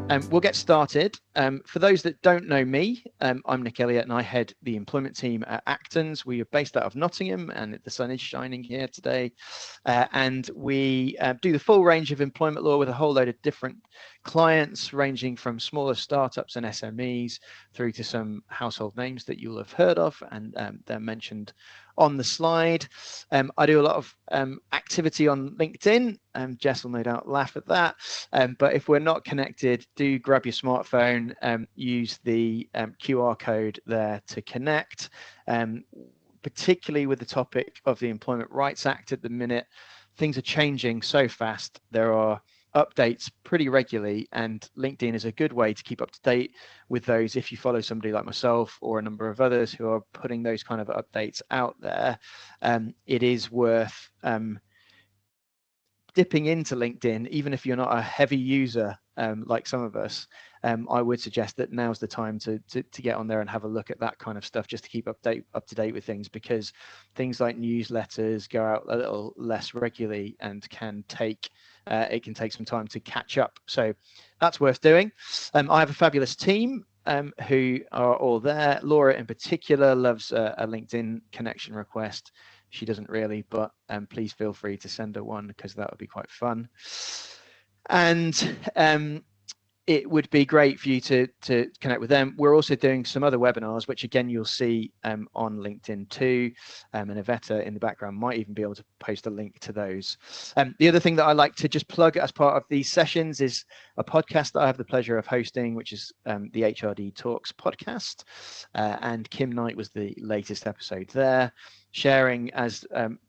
We'll get started. For those that don't know me, I'm Nic Elliott and I head the employment team at Actons. We are based out of Nottingham and the sun is shining here today. And we do the full range of employment law with a whole load of different clients, ranging from smaller startups and SMEs through to some household names that you'll have heard of, and they're mentioned on the slide. I do a lot of activity on LinkedIn. Jess will no doubt laugh at that. But if we're not connected, do grab your smartphone, use the QR code there to connect. Particularly with the topic of the Employment Rights Act at the minute, things are changing so fast. There are updates pretty regularly, and LinkedIn is a good way to keep up to date with those if you follow somebody like myself or a number of others who are putting those kind of updates out there. It is worth dipping into LinkedIn, even if you're not a heavy user like some of us. I would suggest that now's the time to get on there and have a look at that kind of stuff, just to keep up to date with things, because things like newsletters go out a little less regularly and can take some time to catch up. So that's worth doing. I have a fabulous team who are all there. Laura in particular loves a LinkedIn connection request. She doesn't really, but please feel free to send her one, because that would be quite fun. And it would be great for you to connect with them. We're also doing some other webinars, which again you'll see on LinkedIn too, and Iveta in the background might even be able to post a link to those. The other thing that I like to just plug as part of these sessions is a podcast that I have the pleasure of hosting, which is the HRD Talks podcast, and Kim Knight was the latest episode there, sharing, as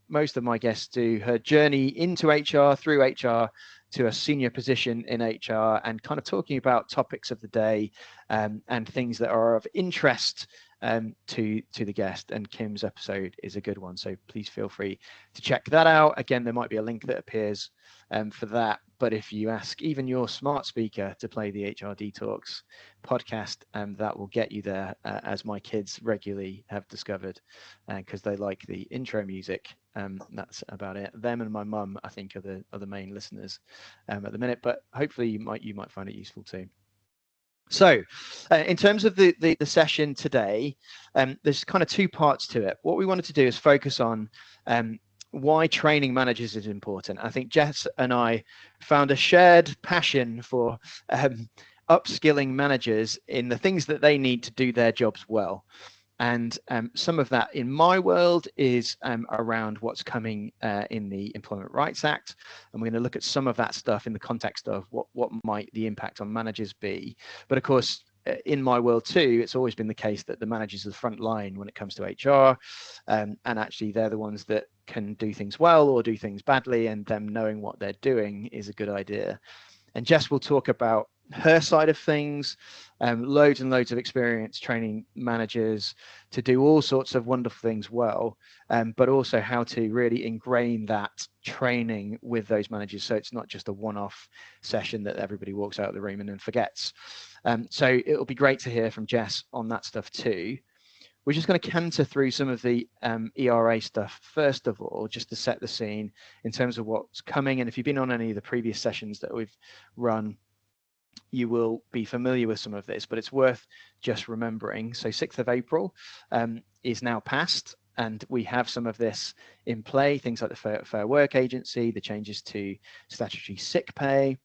most of my guests do, her journey into HR, through HR, to a senior position in HR, and kind of talking about topics of the day and things that are of interest to the guest. And Kim's episode is a good one, so please feel free to check that out. Again, there might be a link that appears for that, but if you ask even your smart speaker to play the HRD Talks podcast, that will get you there, as my kids regularly have discovered, because they like the intro music. That's about it. Them and my mum, I think, are the main listeners at the minute, but hopefully you might find it useful too. So in terms of the session today, there's kind of two parts to it. What we wanted to do is focus on why training managers is important. I think Jess and I found a shared passion for upskilling managers in the things that they need to do their jobs well. And some of that in my world is around what's coming in the Employment Rights Act. And we're going to look at some of that stuff in the context of what might the impact on managers be. But of course, in my world too, it's always been the case that the managers are the front line when it comes to HR. And actually, they're the ones that can do things well or do things badly, and them knowing what they're doing is a good idea. And Jess will talk about her side of things, loads and loads of experience training managers to do all sorts of wonderful things well, but also how to really ingrain that training with those managers, so it's not just a one-off session that everybody walks out of the room and then forgets. So it'll be great to hear from Jess on that stuff too. We're just going to canter through some of the ERA stuff first of all, just to set the scene in terms of what's coming. And if you've been on any of the previous sessions that we've run, you will be familiar with some of this, but it's worth just remembering. So 6th of April is now passed, and we have some of this in play, things like the Fair Work Agency, the changes to statutory sick pay,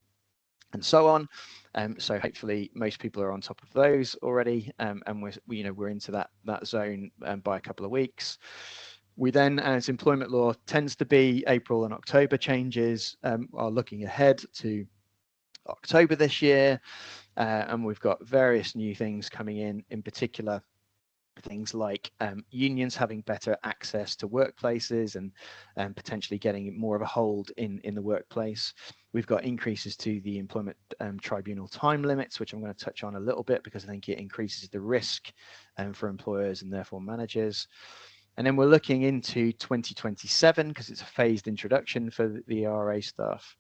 and so on. So hopefully most people are on top of those already, and we're into that zone by a couple of weeks. We then, as employment law tends to be, April and October changes, are looking ahead to October this year, and we've got various new things coming in particular things like unions having better access to workplaces and potentially getting more of a hold in the workplace. We've got increases to the employment tribunal time limits, which I'm going to touch on a little bit because I think it increases the risk for employers and therefore managers. And then we're looking into 2027 because it's a phased introduction for the ERA stuff.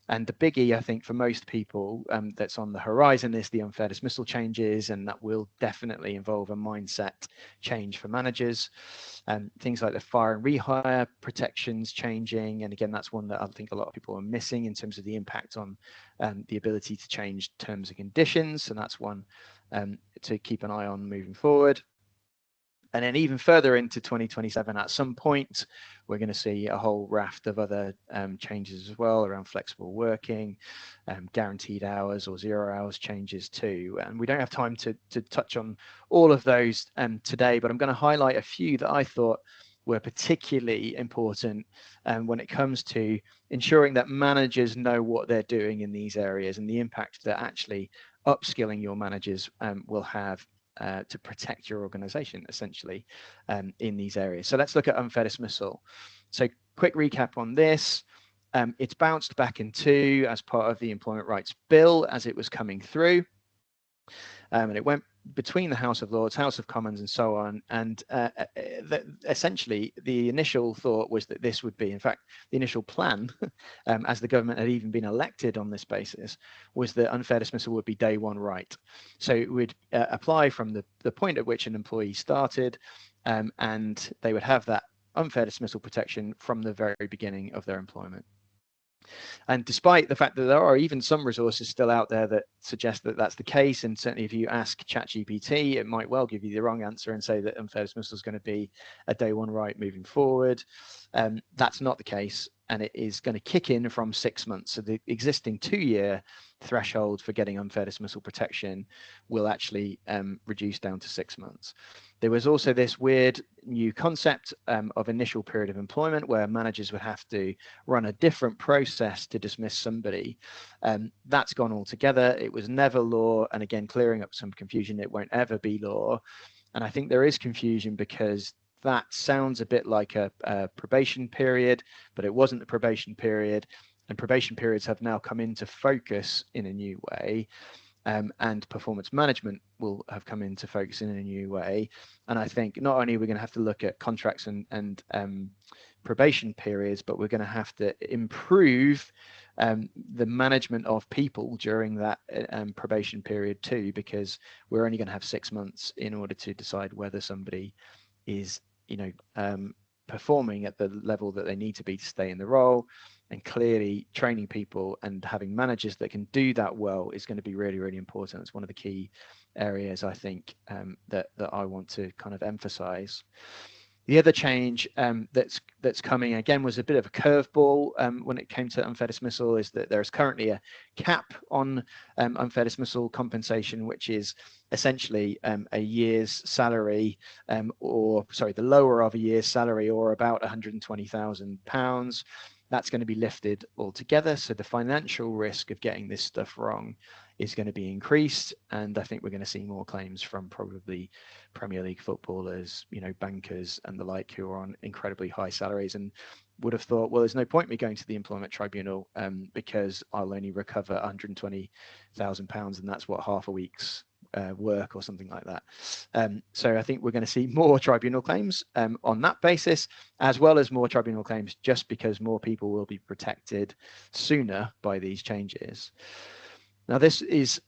And the biggie, I think, for most people that's on the horizon is the unfair dismissal changes, and that will definitely involve a mindset change for managers. Things like the fire and rehire protections changing, and again, that's one that I think a lot of people are missing in terms of the impact on the ability to change terms and conditions, and that's one to keep an eye on moving forward. And then even further into 2027, at some point, we're going to see a whole raft of other changes as well around flexible working, guaranteed hours or 0 hours changes too. And we don't have time to touch on all of those today, but I'm going to highlight a few that I thought were particularly important when it comes to ensuring that managers know what they're doing in these areas and the impact that actually upskilling your managers will have to protect your organization essentially in these areas. So let's look at unfair dismissal. So quick recap on this. It's bounced back in two as part of the Employment Rights Bill as it was coming through. And it went between the House of Lords, House of Commons, and so on. And essentially, the initial thought was that this would be, in fact, the initial plan, as the government had even been elected on this basis, was that unfair dismissal would be day one right. So it would apply from the point at which an employee started, and they would have that unfair dismissal protection from the very beginning of their employment. And despite the fact that there are even some resources still out there that suggest that that's the case, and certainly if you ask ChatGPT, it might well give you the wrong answer and say that unfair dismissal is going to be a day one right moving forward. That's not the case, and it is going to kick in from 6 months. So the existing 2-year threshold for getting unfair dismissal protection will actually reduce down to 6 months. There was also this weird new concept of initial period of employment where managers would have to run a different process to dismiss somebody. That's gone altogether. It was never law. And again, clearing up some confusion, it won't ever be law. And I think there is confusion because that sounds a bit like a probation period, but it wasn't the probation period. And probation periods have now come into focus in a new way. And performance management will have come into focus in a new way. And I think not only are we going to have to look at contracts and probation periods, but we're going to have to improve the management of people during that probation period too, because we're only going to have 6 months in order to decide whether somebody is, performing at the level that they need to be to stay in the role. And clearly training people and having managers that can do that well is going to be really, really important. It's one of the key areas I think that I want to kind of emphasize. The other change that's coming again was a bit of a curveball when it came to unfair dismissal, is that there is currently a cap on unfair dismissal compensation, which is essentially a year's salary, the lower of a year's salary, or about £120,000. That's going to be lifted altogether. So the financial risk of getting this stuff wrong is going to be increased. And I think we're going to see more claims from probably Premier League footballers, bankers and the like, who are on incredibly high salaries and would have thought, well, there's no point me going to the employment tribunal because I'll only recover £120,000 and that's what half a week's work or something like that. So I think we're going to see more tribunal claims on that basis, as well as more tribunal claims just because more people will be protected sooner by these changes. Now, this is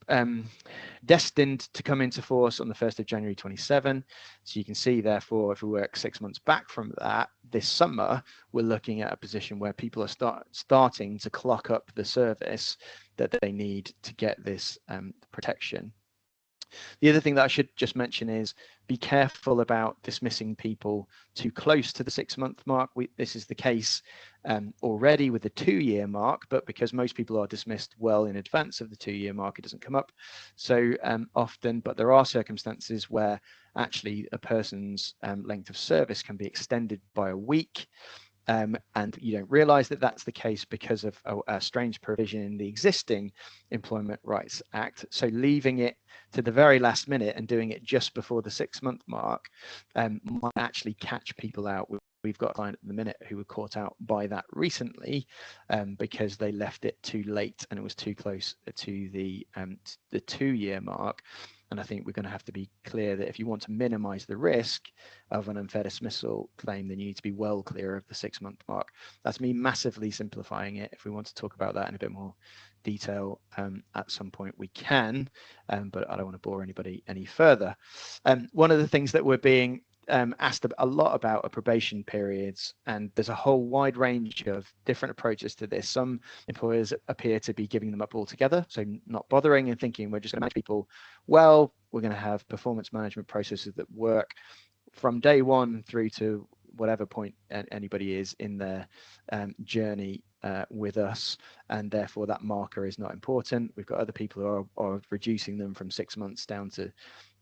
destined to come into force on the 1st of January 27. So you can see, therefore, if we work 6 months back from that, this summer, we're looking at a position where people are starting to clock up the service that they need to get this protection. The other thing that I should just mention is be careful about dismissing people too close to the 6 month mark. This is the case already with the 2-year mark, but because most people are dismissed well in advance of the 2-year mark, it doesn't come up so often. But there are circumstances where actually a person's length of service can be extended by a week. And you don't realize that that's the case because of a strange provision in the existing Employment Rights Act. So leaving it to the very last minute and doing it just before the 6 month mark might actually catch people out. We've got a client at the minute who were caught out by that recently because they left it too late and it was too close to the 2-year mark. And I think we're going to have to be clear that if you want to minimize the risk of an unfair dismissal claim, then you need to be well clear of the 6-month mark. That's me massively simplifying it. If we want to talk about that in a bit more detail at some point, we can, but I don't want to bore anybody any further. One of the things that we're being asked a lot about are probation periods, and there's a whole wide range of different approaches to this. Some employers appear to be giving them up altogether, so not bothering and thinking we're just going to manage people well. We're going to have performance management processes that work from day one through to whatever point anybody is in their journey with us, and therefore that marker is not important. We've got other people who are reducing them from 6 months down to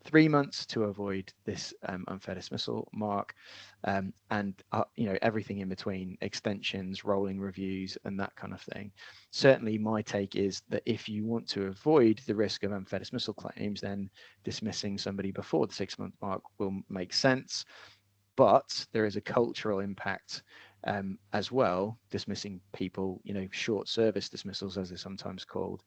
3 months to avoid this unfair dismissal mark, and everything in between, extensions, rolling reviews, and that kind of thing. Certainly my take is that if you want to avoid the risk of unfair dismissal claims, then dismissing somebody before the 6-month mark will make sense. But there is a cultural impact as well, dismissing people, short service dismissals, as they're sometimes called,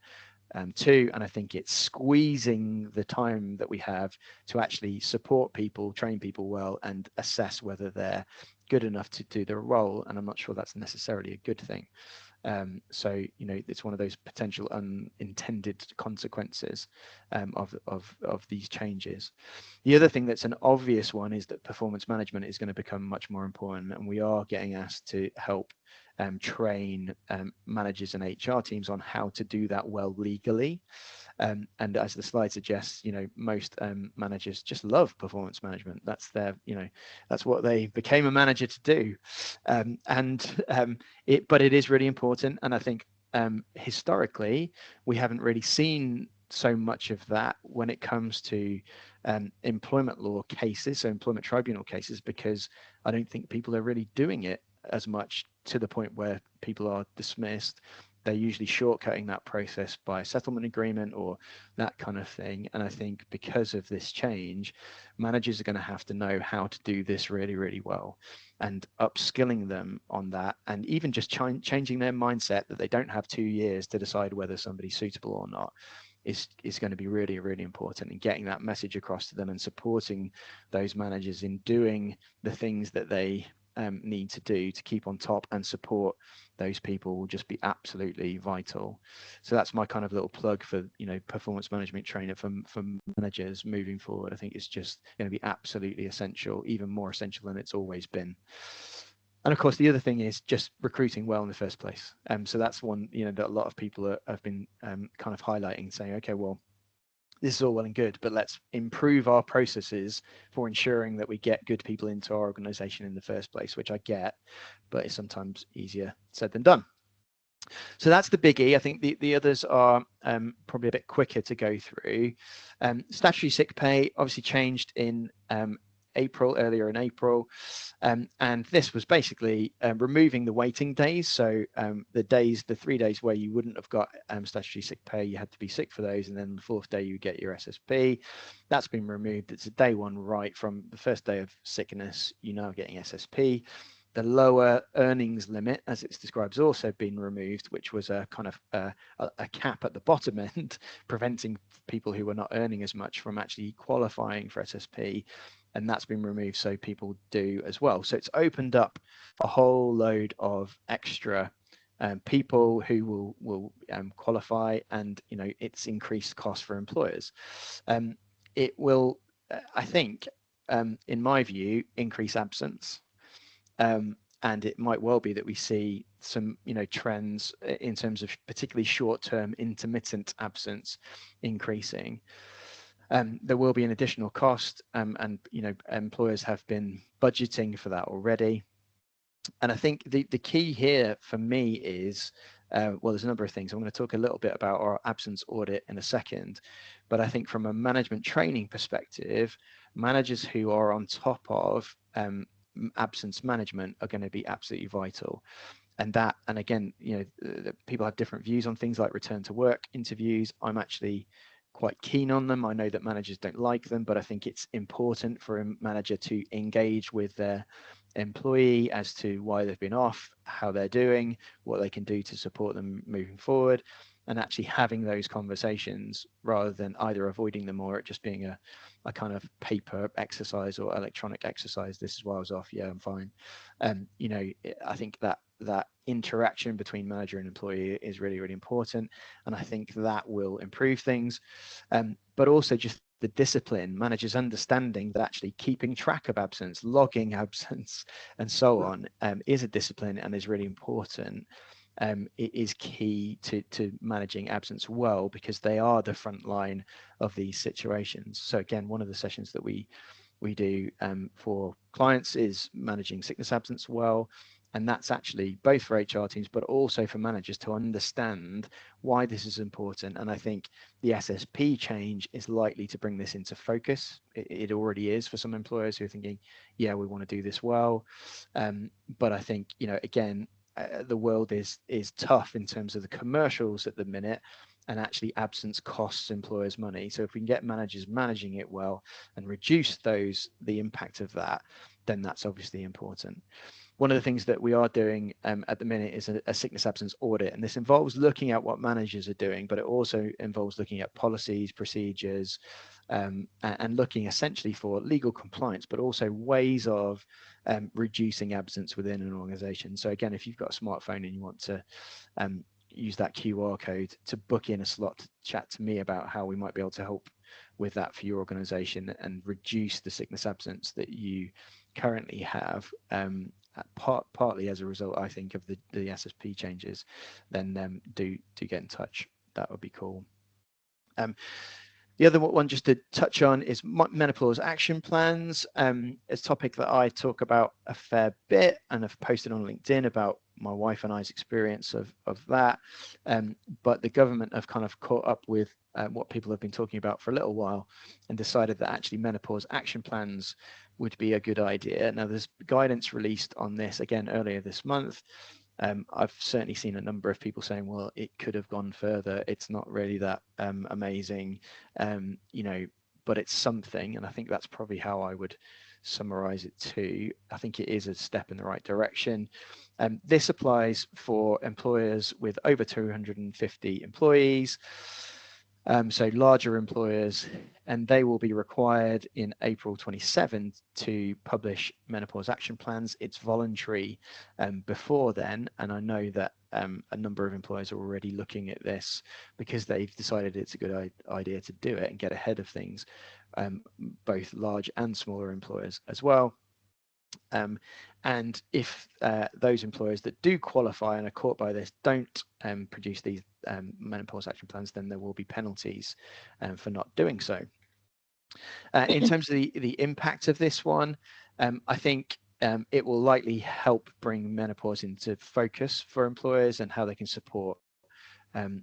too. And I think it's squeezing the time that we have to actually support people, train people well, and assess whether they're good enough to do the role. And I'm not sure that's necessarily a good thing. So it's one of those potential unintended consequences of these changes. The other thing that's an obvious one is that performance management is going to become much more important, and we are getting asked to help train managers and HR teams on how to do that well legally. And as the slide suggests, most managers just love performance management. That's their, that's what they became a manager to do. But it is really important. And I think historically, we haven't really seen so much of that when it comes to employment law cases, so employment tribunal cases, because I don't think people are really doing it as much to the point where people are dismissed. They're usually shortcutting that process by a settlement agreement or that kind of thing. And I think because of this change, managers are going to have to know how to do this really, really well, and upskilling them on that, and even just changing their mindset that they don't have 2 years to decide whether somebody's suitable or not is going to be really, really important, and getting that message across to them and supporting those managers in doing the things that they need to do to keep on top and support those people will just be absolutely vital. So that's my kind of little plug for performance management training for managers moving forward. I think it's just going to be absolutely essential, even more essential than it's always been. And of course, the other thing is just recruiting well in the first place. So that's one that a lot of people have been kind of highlighting, saying, okay, well, this is all well and good, but let's improve our processes for ensuring that we get good people into our organization in the first place, which I get, but it's sometimes easier said than done. So that's the biggie. I think the others are probably a bit quicker to go through. Statutory sick pay obviously changed in earlier in April, and this was basically removing the waiting days. So the 3 days where you wouldn't have got statutory sick pay, you had to be sick for those, and then the 4th day you get your SSP. That's been removed. It's a day one right from the first day of sickness. You're now getting SSP. The lower earnings limit, as it's described, has also been removed, which was a kind of a cap at the bottom end, preventing people who were not earning as much from actually qualifying for SSP. And that's been removed, so people do as well. So it's opened up a whole load of extra people who will qualify, and it's increased cost for employers. It will, I think, in my view, increase absence. And it might well be that we see some, trends in terms of particularly short-term intermittent absence increasing. There will be an additional cost, and employers have been budgeting for that already. And I think the key here for me is, well, there's a number of things. I'm going to talk a little bit about our absence audit in a second, but I think from a management training perspective, managers who are on top of absence management are going to be absolutely vital. And again, people have different views on things like return to work interviews. I'm actually quite keen on them. I know that managers don't like them, but I think it's important for a manager to engage with their employee as to why they've been off, how they're doing, what they can do to support them moving forward. and actually having those conversations rather than either avoiding them or it just being a kind of paper exercise or electronic exercise. This is why I was off. Yeah, I'm fine. You know, I think that interaction between manager and employee is really, really important. And I think that will improve things. But also just the discipline, managers understanding that actually keeping track of absence, logging absence, and so on is a discipline and is really important. It is key to managing absence well, because they are the front line of these situations. So again, one of the sessions that we do for clients is managing sickness absence well. And that's actually both for HR teams, but also for managers to understand why this is important. And I think the SSP change is likely to bring this into focus. It already is for some employers who are thinking, yeah, we want to do this well. But I think, you know, again, the world is tough in terms of the commercials at the minute, and actually absence costs employers money. So if we can get managers managing it well and reduce the impact of that, then that's obviously important. One of the things that we are doing at the minute is a sickness absence audit, and this involves looking at what managers are doing, but it also involves looking at policies, procedures, and looking essentially for legal compliance, but also ways of reducing absence within an organization. So again, if you've got a smartphone and you want to use that QR code to book in a slot to chat to me about how we might be able to help with that for your organization and reduce the sickness absence that you currently have, partly as a result, I think, of the SSP changes, then do get in touch. That would be cool. The other one just to touch on is menopause action plans. It's a topic that I talk about a fair bit and have posted on LinkedIn about my wife and I's experience of that. But the government have kind of caught up with what people have been talking about for a little while and decided that actually menopause action plans would be a good idea. Now, there's guidance released on this again earlier this month. I've certainly seen a number of people saying, well, it could have gone further. It's not really that amazing, you know, but it's something. And I think that's probably how I would summarize it too. I think it is a step in the right direction. This applies for employers with over 250 employees. So larger employers, and they will be required in April 27 to publish menopause action plans. It's voluntary before then, and I know that a number of employers are already looking at this because they've decided it's a good idea to do it and get ahead of things, both large and smaller employers as well. And if those employers that do qualify and are caught by this don't produce these menopause action plans, then there will be penalties for not doing so. In terms of the impact of this one, I think it will likely help bring menopause into focus for employers and how they can support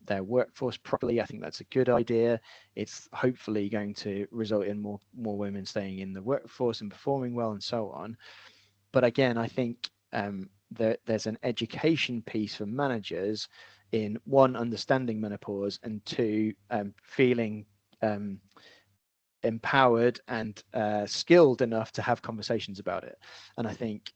their workforce properly. I think that's a good idea. It's hopefully going to result in more women staying in the workforce and performing well and so on. But again, I think there's an education piece for managers in, one, understanding menopause, and two, feeling empowered and skilled enough to have conversations about it. And I think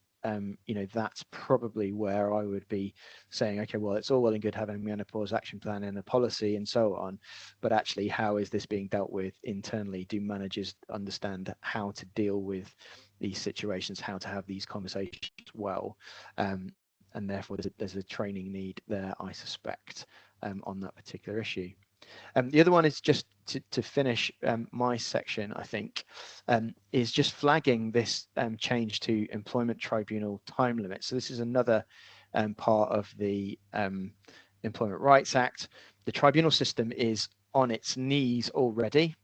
you know, that's probably where I would be saying, okay, well, it's all well and good having a menopause action plan and a policy and so on, but actually, how is this being dealt with internally? Do managers understand how to deal with these situations, how to have these conversations well? And therefore, there's a training need there, I suspect, on that particular issue. The other one is just to finish my section, I think, is just flagging this change to employment tribunal time limit. So this is another part of the Employment Rights Act. The tribunal system is on its knees already.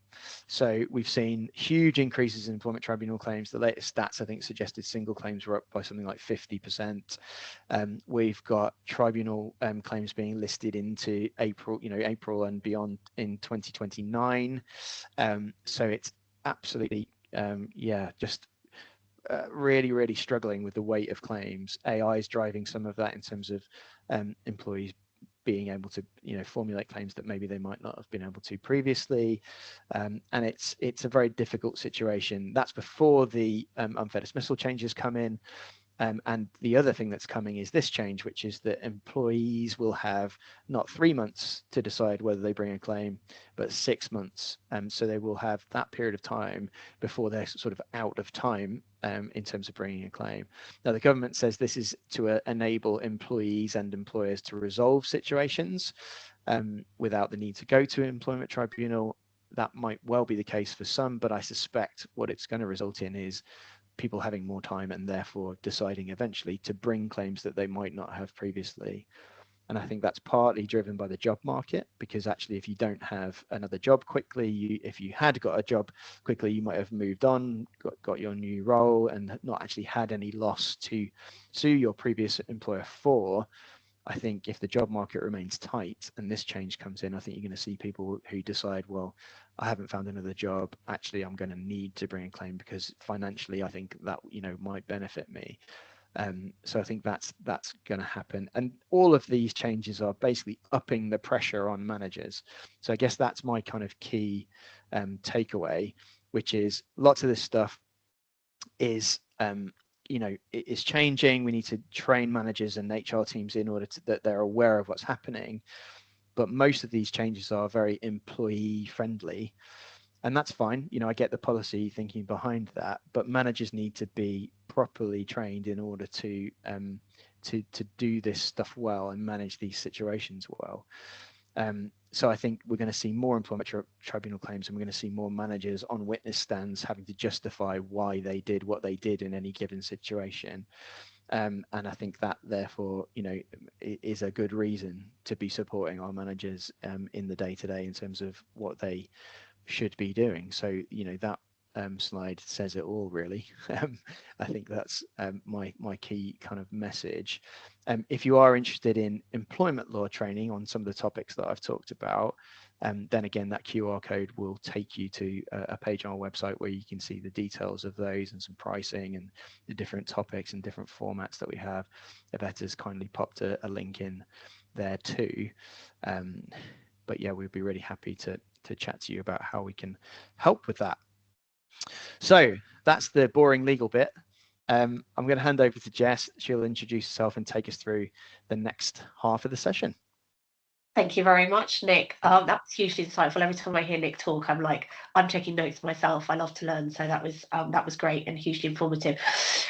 So we've seen huge increases in employment tribunal claims. The latest stats, I think, suggested single claims were up by something like 50%. We've got tribunal claims being listed into April, April and beyond in 2029. So it's absolutely, just really, really struggling with the weight of claims. AI is driving some of that in terms of employees being able to formulate claims that maybe they might not have been able to previously, and it's a very difficult situation. That's before the unfair dismissal changes come in, And the other thing that's coming is this change, which is that employees will have not 3 months to decide whether they bring a claim, but 6 months. So they will have that period of time before they're sort of out of time in terms of bringing a claim. Now, the government says this is to enable employees and employers to resolve situations without the need to go to an employment tribunal. That might well be the case for some, but I suspect what it's going to result in is people having more time and therefore deciding eventually to bring claims that they might not have previously. And I think that's partly driven by the job market, because actually if you don't have another job quickly, if you had got a job quickly, you might have moved on, got your new role and not actually had any loss to sue your previous employer for. I think if the job market remains tight and this change comes in, I think you're going to see people who decide, well, I haven't found another job. Actually, I'm going to need to bring a claim because financially, I think that, you know, might benefit me. So I think that's going to happen. And all of these changes are basically upping the pressure on managers. So I guess that's my kind of key takeaway, which is lots of this stuff is you know, it is changing. We need to train managers and HR teams in order to, that they're aware of what's happening. But most of these changes are very employee friendly, and that's fine. You know, I get the policy thinking behind that, but managers need to be properly trained in order to do this stuff well and manage these situations well. So I think we're going to see more employment tribunal claims, and we're going to see more managers on witness stands having to justify why they did what they did in any given situation. And I think that therefore, you know, is a good reason to be supporting our managers in the day-to-day in terms of what they should be doing. So, you know, that slide says it all, really. I think that's my key kind of message. If you are interested in employment law training on some of the topics that I've talked about, then again, that QR code will take you to a page on our website where you can see the details of those and some pricing and the different topics and different formats that we have. Yvette's kindly popped a link in there too. But yeah, we'd be really happy to chat to you about how we can help with that. So that's the boring legal bit. I'm going to hand over to Jess. She'll introduce herself and take us through the next half of the session. Thank you very much, Nick. That's hugely insightful. Every time I hear Nick talk, I'm taking notes myself. I love to learn, so that was great and hugely informative.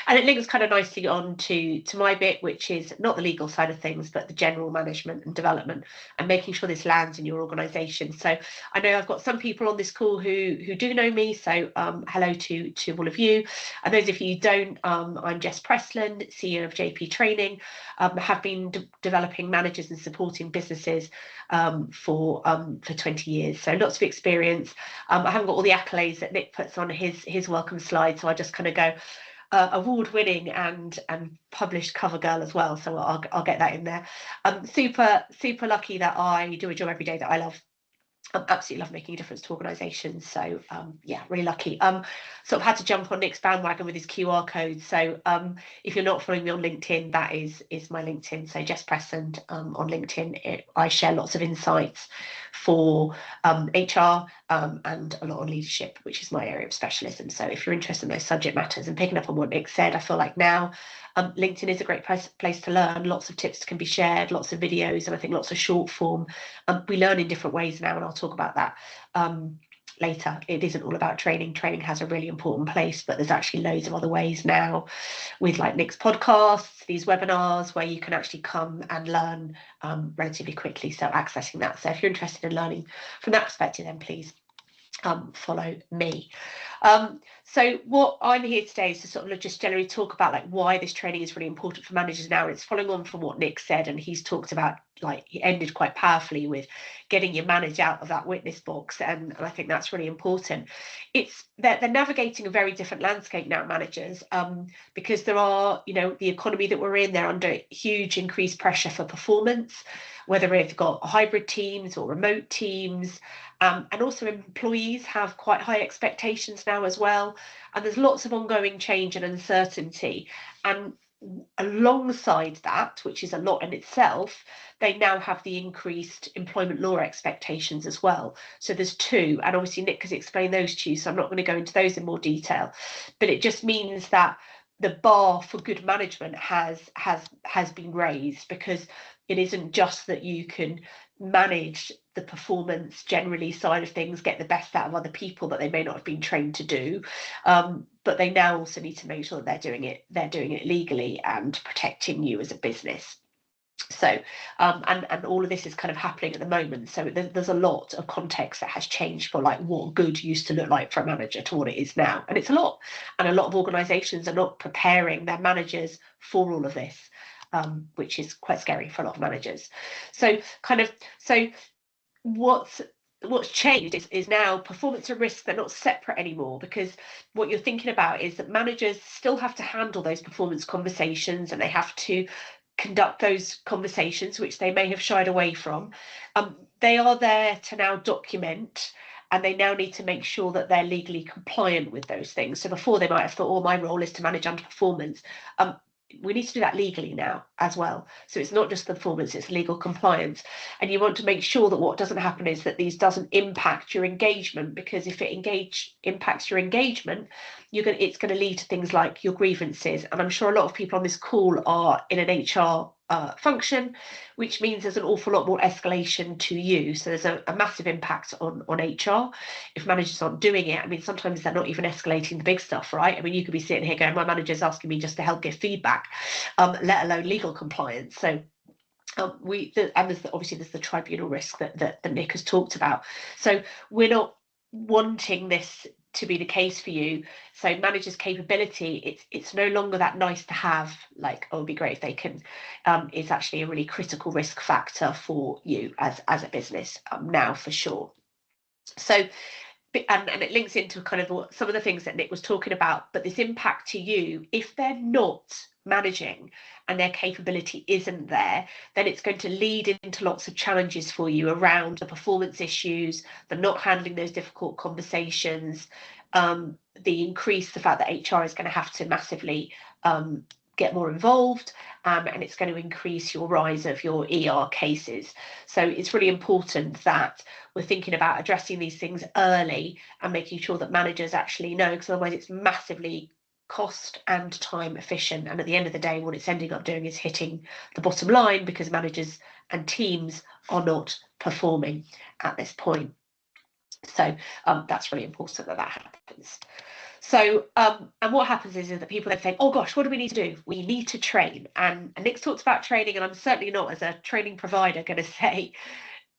And it links kind of nicely on to my bit, which is not the legal side of things, but the general management and development and making sure this lands in your organisation. So I know I've got some people on this call who do know me, so hello to all of you. And those of you who don't, I'm Jess Pressland, CEO of JP Training. Have been developing managers and supporting businesses for 20 years, so lots of experience. I haven't got all the accolades that Nick puts on his welcome slide, so I just kind of go award-winning and published cover girl as well, so I'll get that in there. Super lucky that I do a job every day that I love. I absolutely love making a difference to organisations, so yeah, really lucky. Sort of had to jump on Nick's bandwagon with his QR code, so if you're not following me on LinkedIn, that is my LinkedIn, so Jess Pressland on LinkedIn. I share lots of insights for HR and a lot on leadership, which is my area of specialism. So if you're interested in those subject matters and picking up on what Nick said, I feel like now LinkedIn is a great place to learn. Lots of tips can be shared, lots of videos, and I think lots of short form. We learn in different ways now, and I'll talk about that later. It isn't all about training. Training has a really important place, but there's actually loads of other ways now with like Nick's podcasts, these webinars where you can actually come and learn relatively quickly. So accessing that. So if you're interested in learning from that perspective, then please follow me. So what I'm here today is to sort of just generally talk about like why this training is really important for managers now. And it's following on from what Nick said, and he's talked about, like, he ended quite powerfully with getting your manager out of that witness box, and I think that's really important. It's they're navigating a very different landscape now, managers, because there are, you know, the economy that we're in, they're under huge increased pressure for performance, whether they've got hybrid teams or remote teams. And also employees have quite high expectations now as well. And there's lots of ongoing change and uncertainty. And alongside that, which is a lot in itself, they now have the increased employment law expectations as well. So there's two, and obviously Nick has explained those two, so I'm not going to go into those in more detail. But it just means that the bar for good management has been raised, because it isn't just that you can manage the performance generally side of things, get the best out of other people that they may not have been trained to do, but they now also need to make sure that they're doing it legally and protecting you as a business. So and all of this is kind of happening at the moment, so there's a lot of context that has changed for like what good used to look like for a manager to what it is now, and it's a lot, and a lot of organizations are not preparing their managers for all of this, which is quite scary for a lot of managers. So what's changed is now performance and risk, they're not separate anymore, because what you're thinking about is that managers still have to handle those performance conversations, and they have to conduct those conversations, which they may have shied away from. They are there to now document, and they now need to make sure that they're legally compliant with those things. So before, they might have thought, oh, my role is to manage underperformance. We need to do that legally now as well. So it's not just the performance, it's legal compliance. And you want to make sure that what doesn't happen is that these doesn't impact your engagement, because if it impacts your engagement, it's going to lead to things like your grievances. And I'm sure a lot of people on this call are in an HR function, which means there's an awful lot more escalation to you. So there's a massive impact on HR if managers aren't doing it. I mean, sometimes they're not even escalating the big stuff, right? I mean, you could be sitting here going, my manager's asking me just to help give feedback, let alone legal compliance. So there's the tribunal risk that Nic has talked about. So we're not wanting this to be the case for you. So managers' capability, it's no longer that nice to have, like, oh, it'd be great if they can. It's actually a really critical risk factor for you as a business now, for sure. So and it links into kind of some of the things that Nic was talking about, but this impact to you, if they're not managing and their capability isn't there, then it's going to lead into lots of challenges for you around the performance issues, the not handling those difficult conversations, the fact that HR is going to have to massively get more involved, and it's going to increase your rise of your ER cases. So it's really important that we're thinking about addressing these things early and making sure that managers actually know, because otherwise it's massively cost and time efficient, and at the end of the day what it's ending up doing is hitting the bottom line, because managers and teams are not performing at this point. So that's really important that happens. So and what happens is that people then say, oh gosh, what do we need to do? We need to train. And Nic's talked about training, and I'm certainly not, as a training provider, going to say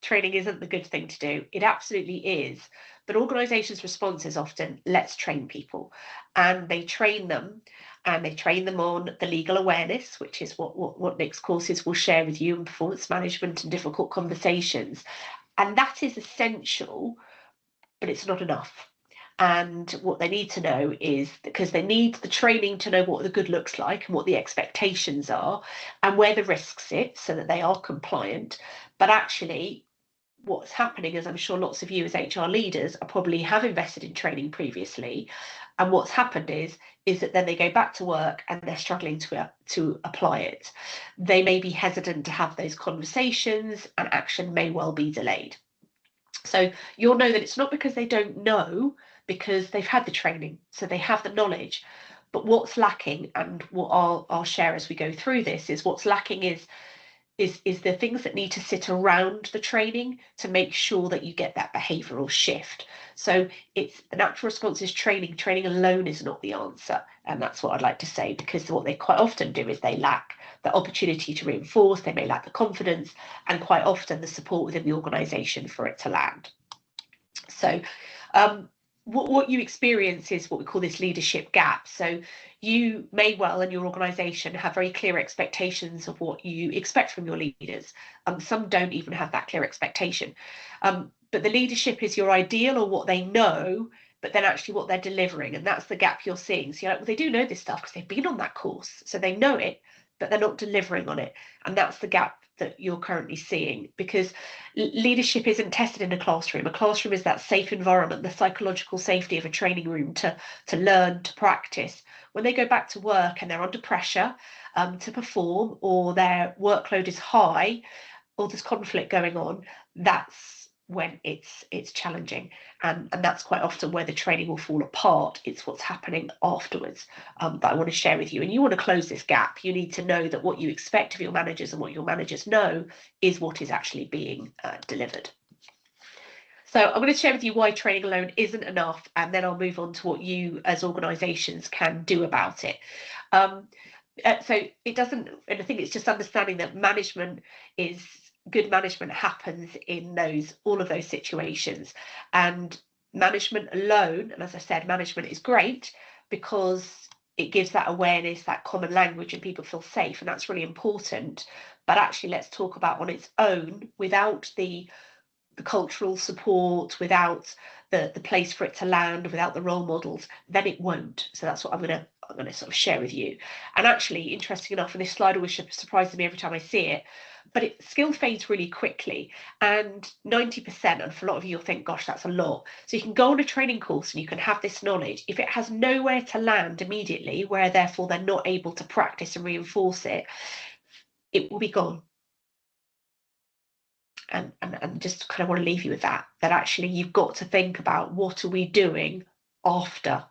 training isn't the good thing to do. It absolutely is. But organizations' response is often, let's train people. And they train them, and they train them on the legal awareness, which is what Nic's courses will share with you, and performance management and difficult conversations. And that is essential, but it's not enough. And what they need to know is, because they need the training to know what the good looks like and what the expectations are and where the risks sit, so that they are compliant. But actually, what's happening is, I'm sure lots of you as HR leaders are probably have invested in training previously, and what's happened is that then they go back to work and they're struggling to apply it. They may be hesitant to have those conversations, and action may well be delayed. So you'll know that it's not because they don't know, because they've had the training, so they have the knowledge. But what's lacking, and what I'll share as we go through this, is what's lacking is the things that need to sit around the training to make sure that you get that behavioural shift. So it's the natural responses training. Training alone is not the answer, and that's what I'd like to say, because what they quite often do is they lack the opportunity to reinforce, they may lack the confidence, and quite often the support within the organisation for it to land. So what you experience is what we call this leadership gap. So you may well, in your organisation, have very clear expectations of what you expect from your leaders. Some don't even have that clear expectation. But the leadership is your ideal, or what they know, but then actually what they're delivering. And that's the gap you're seeing. So you're like, well, they do know this stuff because they've been on that course. So they know it, but they're not delivering on it. And that's the gap that you're currently seeing, because leadership isn't tested in a classroom. A classroom is that safe environment, the psychological safety of a training room to learn, to practice. When they go back to work and they're under pressure to perform, or their workload is high, or there's conflict going on, that's when it's challenging, and that's quite often where the training will fall apart. It's what's happening afterwards that I want to share with you. And you want to close this gap. You need to know that what you expect of your managers and what your managers know is what is actually being delivered. So I'm going to share with you why training alone isn't enough, and then I'll move on to what you as organisations can do about it. So it doesn't, and I think it's just understanding that good management happens in all of those situations, and management alone, and as I said, management is great because it gives that awareness, that common language, and people feel safe, and that's really important. But actually, let's talk about on its own, without the cultural support, without the place for it to land, without the role models, then it won't. So that's what I'm going to sort of share with you. And actually, interesting enough, and this slide always surprises me every time I see it, but skill fades really quickly, and 90%, and for a lot of you, you'll think, gosh, that's a lot. So you can go on a training course and you can have this knowledge. If it has nowhere to land immediately, where therefore they're not able to practice and reinforce it, it will be gone. And just kind of want to leave you with that actually you've got to think about, what are we doing after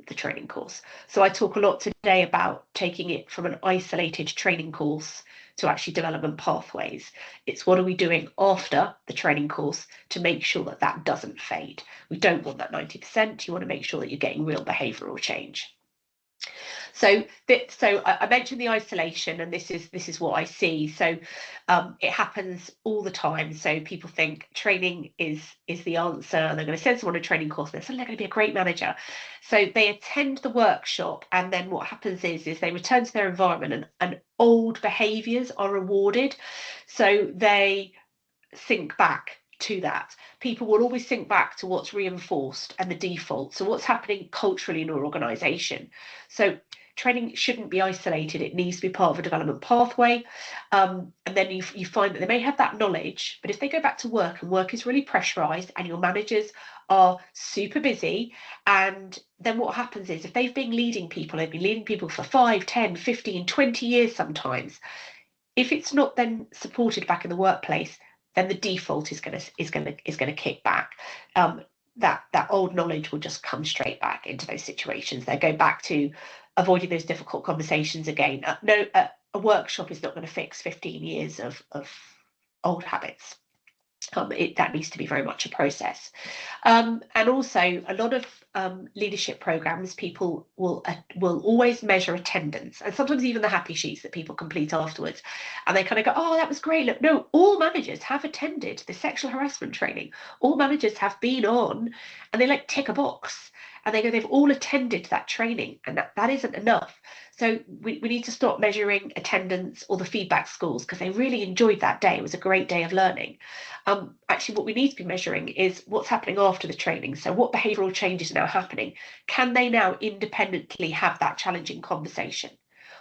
the training course? So I talk a lot today about taking it from an isolated training course to actually development pathways. It's what are we doing after the training course to make sure that that doesn't fade. We don't want that 90%. You want to make sure that you're getting real behavioural change. So I mentioned the isolation, and this is what I see. So it happens all the time. So people think training is the answer, and they're going to send someone a training course, and they're suddenly going to be a great manager. So they attend the workshop, and then what happens is they return to their environment, and old behaviours are rewarded. So they think back to that. People will always think back to what's reinforced and the default. So what's happening culturally in your organisation. So training shouldn't be isolated. It needs to be part of a development pathway. And then you find that they may have that knowledge, but if they go back to work and work is really pressurised and your managers are super busy, and then what happens is, if they've been leading people for 5, 10, 15, 20 years sometimes, if it's not then supported back in the workplace, then the default is going to kick back. That old knowledge will just come straight back into those situations. They go back to avoiding those difficult conversations again. A workshop is not going to fix 15 years of old habits. That needs to be very much a process. And also, a lot of leadership programs, people will always measure attendance, and sometimes even the happy sheets that people complete afterwards, and they kind of go, oh, that was great. Look, no, all managers have attended the sexual harassment training. All managers have been on, and they tick a box, and they go, they've all attended that training, and that isn't enough. So we need to stop measuring attendance or the feedback scores, because they really enjoyed that day. It was a great day of learning. Actually, what we need to be measuring is what's happening after the training. So what behavioural changes are now happening? Can they now independently have that challenging conversation?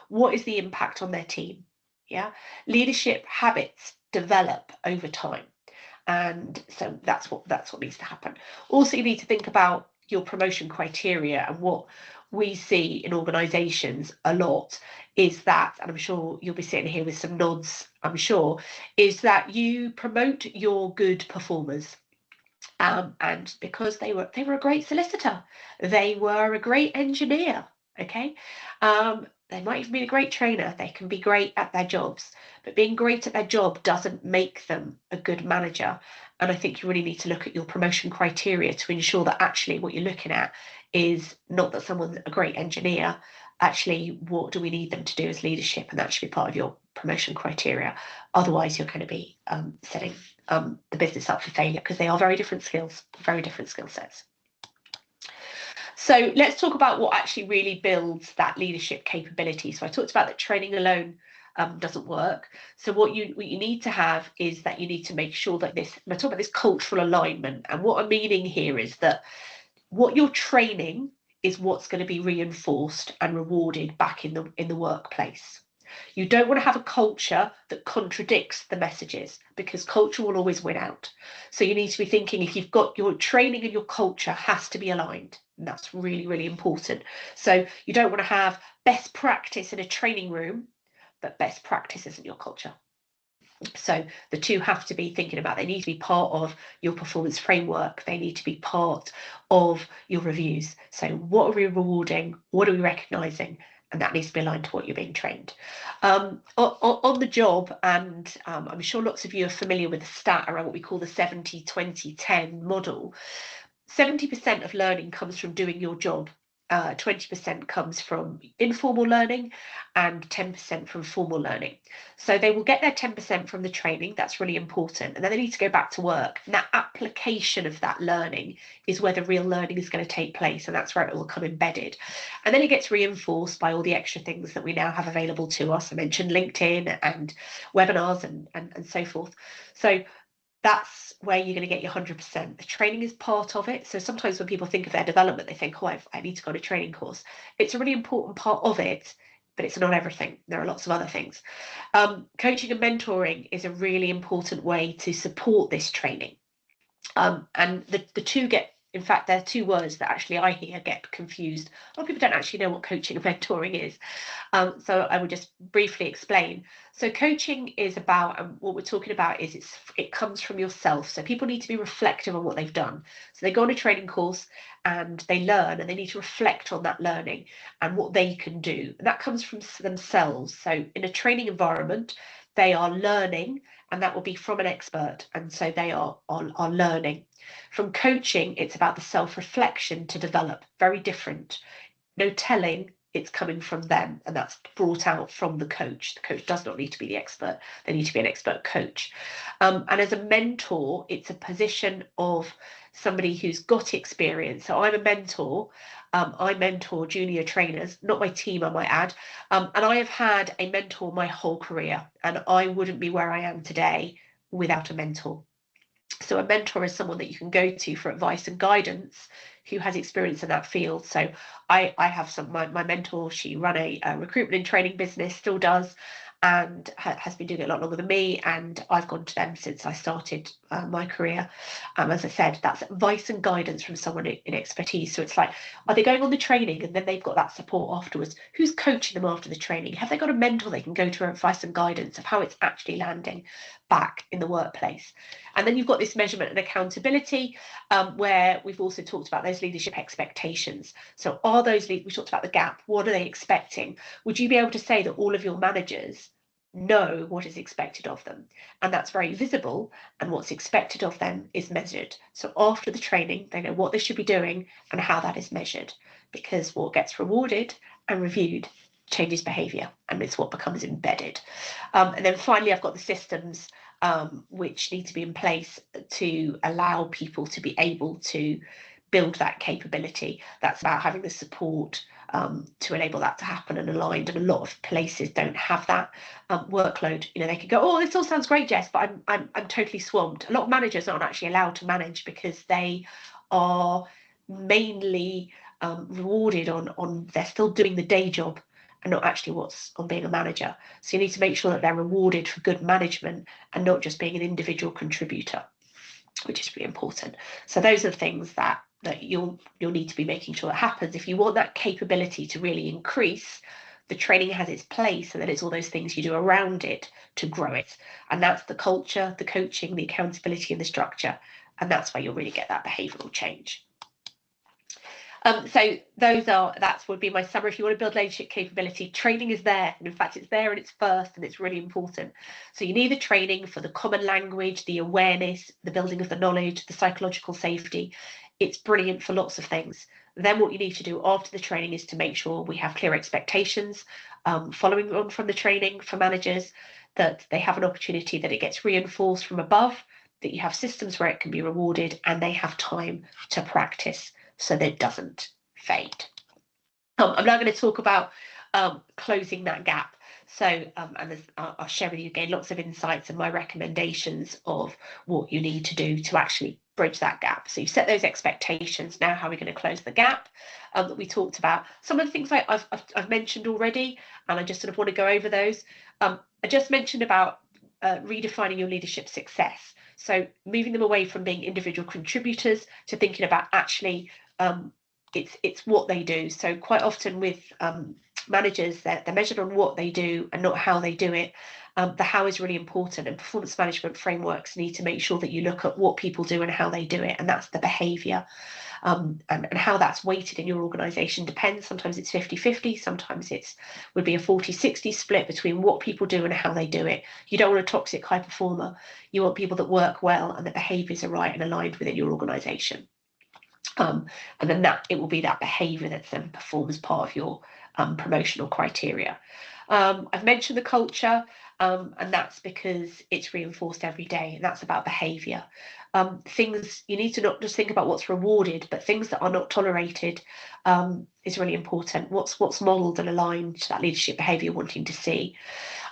What is the impact on their team? Yeah, leadership habits develop over time, and so that's what needs to happen. Also, you need to think about your promotion criteria, and what we see in organisations a lot is that, and I'm sure you'll be sitting here with some nods, I'm sure, is that you promote your good performers. And because they were a great solicitor, they were a great engineer, okay? They might even be a great trainer, they can be great at their jobs, but being great at their job doesn't make them a good manager. And I think you really need to look at your promotion criteria to ensure that actually what you're looking at is not that someone's a great engineer, actually what do we need them to do as leadership, and that should be part of your promotion criteria. Otherwise you're going to be setting the business up for failure, because they are very different skills, very different skill sets. So let's talk about what actually really builds that leadership capability. So I talked about that training alone doesn't work. So what you need to have is that you need to make sure that I talk about this cultural alignment, and what I'm meaning here is that what you're training is what's going to be reinforced and rewarded back in the workplace. You don't want to have a culture that contradicts the messages, because culture will always win out. So you need to be thinking, if you've got your training and your culture has to be aligned, and that's really, really important. So you don't want to have best practice in a training room, but best practice isn't your culture. So the two have to be thinking about, they need to be part of your performance framework. They need to be part of your reviews. So what are we rewarding? What are we recognizing? And that needs to be aligned to what you're being trained. On the job, and I'm sure lots of you are familiar with the stat around what we call the 70-20-10 model. 70% of learning comes from doing your job. 20% comes from informal learning and 10% from formal learning. So they will get their 10% from the training. That's really important. And then they need to go back to work. And that application of that learning is where the real learning is going to take place. And that's where it will come embedded. And then it gets reinforced by all the extra things that we now have available to us. I mentioned LinkedIn and webinars and so forth. So that's where you're going to get your 100%. The training is part of it. So sometimes when people think of their development, they think, oh, I need to go on a training course. It's a really important part of it, but it's not everything. There are lots of other things. Coaching and mentoring is a really important way to support this training. And the two get, in fact, there are two words that actually I hear get confused. A lot of people don't actually know what coaching and mentoring is. So I will just briefly explain. So coaching is about, and what we're talking about is it comes from yourself. So people need to be reflective on what they've done. So they go on a training course and they learn, and they need to reflect on that learning and what they can do. And that comes from themselves. So in a training environment, they are learning, and that will be from an expert. And so they are learning. From coaching, it's about the self-reflection to develop. Very different. No telling, it's coming from them, and that's brought out from the coach. The coach does not need to be the expert. They need to be an expert coach. And as a mentor, it's a position of somebody who's got experience. So I'm a mentor. I mentor junior trainers, not my team, I might add. And I have had a mentor my whole career, and I wouldn't be where I am today without a mentor. So a mentor is someone that you can go to for advice and guidance who has experience in that field. So I have my mentor, she ran a recruitment and training business, still does, and has been doing it a lot longer than me. And I've gone to them since I started my career. As I said, that's advice and guidance from someone in expertise. So it's like, are they going on the training and then they've got that support afterwards? Who's coaching them after the training? Have they got a mentor they can go to for advice and guidance of how it's actually landing back in the workplace? And then you've got this measurement and accountability, where we've also talked about those leadership expectations. So are those, we talked about the gap, what are they expecting? Would you be able to say that all of your managers know what is expected of them? And that's very visible, and what's expected of them is measured. So after the training, they know what they should be doing and how that is measured, because what gets rewarded and reviewed changes behaviour, and it's what becomes embedded. And then finally, I've got the systems which need to be in place to allow people to be able to build that capability. That's about having the support to enable that to happen and aligned. And a lot of places don't have that workload. You know, they could go, oh, this all sounds great, Jess, but I'm totally swamped. A lot of managers aren't actually allowed to manage because they are mainly rewarded on they're still doing the day job and not actually what's on being a manager. So you need to make sure that they're rewarded for good management and not just being an individual contributor, which is really important. So those are the things that you'll need to be making sure that happens. If you want that capability to really increase, the training has its place, and then it's all those things you do around it to grow it. And that's the culture, the coaching, the accountability, and the structure. And that's where you'll really get that behavioural change. So that would be my summary. If you want to build leadership capability, training is there. And in fact, it's there and it's first, and it's really important. So you need the training for the common language, the awareness, the building of the knowledge, the psychological safety. It's brilliant for lots of things. Then what you need to do after the training is to make sure we have clear expectations, following on from the training for managers, that they have an opportunity, that it gets reinforced from above, that you have systems where it can be rewarded, and they have time to practice so that it doesn't fade. I'm now going to talk about closing that gap. So, and I'll share with you again lots of insights and my recommendations of what you need to do to actually bridge that gap. So you set those expectations. Now, how are we going to close the gap that we talked about? Some of the things I've mentioned already, and I just sort of want to go over those. I just mentioned about redefining your leadership success. So moving them away from being individual contributors to thinking about actually it's what they do. So quite often with managers, they're measured on what they do and not how they do it. The how is really important, and performance management frameworks need to make sure that you look at what people do and how they do it, and that's the behaviour. And how that's weighted in your organisation depends. Sometimes it's 50-50, sometimes it's would be a 40-60 split between what people do and how they do it. You don't want a toxic high performer. You want people that work well and the behaviours are right and aligned within your organisation. And then it will be that behaviour that's then performed as part of your promotional criteria. I've mentioned the culture, and that's because it's reinforced every day, and that's about behaviour. Things you need to not just think about what's rewarded, but things that are not tolerated is really important. What's modelled and aligned to that leadership behaviour you're wanting to see.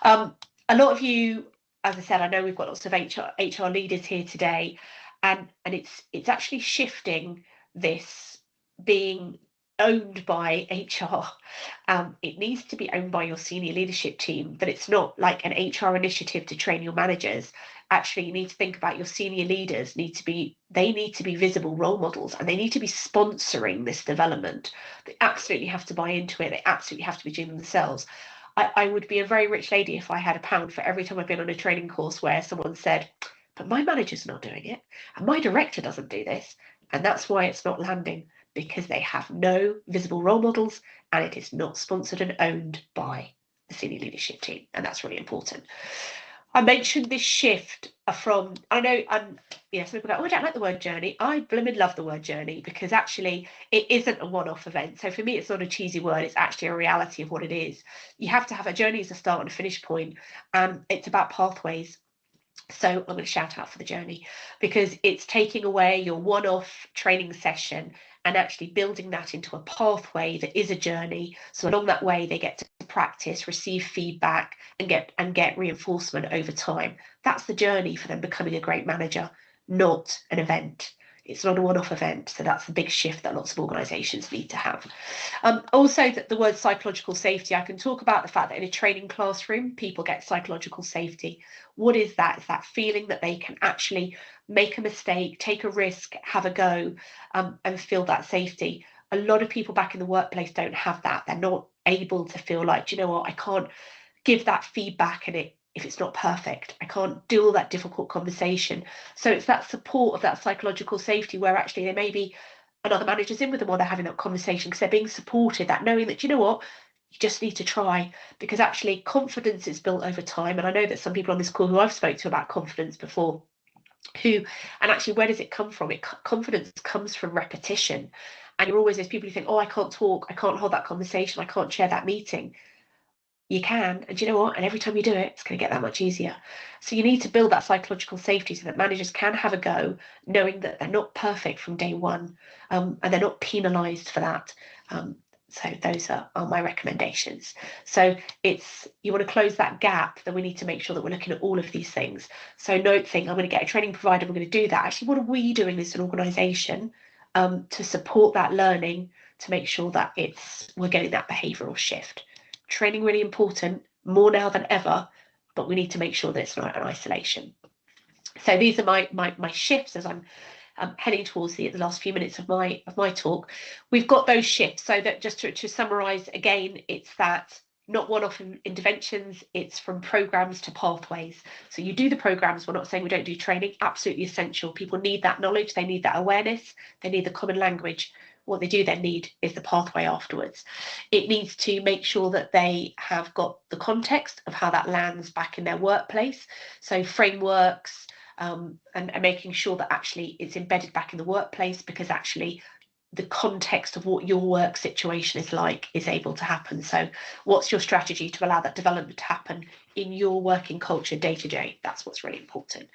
A lot of you, as I said, I know we've got lots of HR leaders here today, and it's actually shifting this being owned by HR. It needs to be owned by your senior leadership team, that it's not like an HR initiative to train your managers. Actually, you need to think about your senior leaders need to be visible role models, and they need to be sponsoring this development. They absolutely have to buy into it. They absolutely have to be doing themselves. I would be a very rich lady if I had £1 for every time I've been on a training course where someone said, but my manager's not doing it, and my director doesn't do this, and that's why it's not landing, because they have no visible role models and it is not sponsored and owned by the senior leadership team, and that's really important. I mentioned this shift from, I know, some people go, oh, I don't like the word journey. I blooming love the word journey, because actually it isn't a one-off event. So for me, it's not a cheesy word. It's actually a reality of what it is. You have to have a journey as a start and a finish point, and it's about pathways. So I'm going to shout out for the journey, because it's taking away your one-off training session and actually building that into a pathway that is a journey. So along that way, they get to practice, receive feedback, and get reinforcement over time. That's the journey for them becoming a great manager, not an event. It's not a one-off event. So that's the big shift that lots of organisations need to have. Also, the word psychological safety, I can talk about the fact that in a training classroom, people get psychological safety. What is that? It's that feeling that they can actually make a mistake, take a risk, have a go, and feel that safety. A lot of people back in the workplace don't have that. They're not able to feel like, do you know what, I can't give that feedback and if it's not perfect, I can't do all that difficult conversation. So it's that support of that psychological safety where actually there may be another manager's in with them while they're having that conversation, because they're being supported, that knowing that, you know what, you just need to try, because actually confidence is built over time. And I know that some people on this call who I've spoke to about confidence before, and actually, where does it come from? Confidence comes from repetition. And you're always, there's people who think, oh, I can't talk, I can't hold that conversation, I can't chair that meeting. You can, and you know what? And every time you do it, it's going to get that much easier. So you need to build that psychological safety so that managers can have a go, knowing that they're not perfect from day one, and they're not penalised for that. So those are my recommendations. So you want to close that gap, then we need to make sure that we're looking at all of these things. So I'm going to get a training provider, we're going to do that. Actually, what are we doing as an organisation to support that learning, to make sure that we're getting that behavioural shift? Training really important, more now than ever, but we need to make sure that it's not an isolation. So these are my shifts as I'm heading towards the last few minutes of my talk. We've got those shifts, so that just to summarise again, it's that not one-off interventions, it's from programs to pathways. So you do the programs, we're not saying we don't do training, absolutely essential. People need that knowledge, they need that awareness, they need the common language. What they do then need is the pathway afterwards. It needs to make sure that they have got the context of how that lands back in their workplace. So frameworks, and making sure that actually it's embedded back in the workplace, because actually the context of what your work situation is like is able to happen. So what's your strategy to allow that development to happen in your working culture day to day? That's what's really important.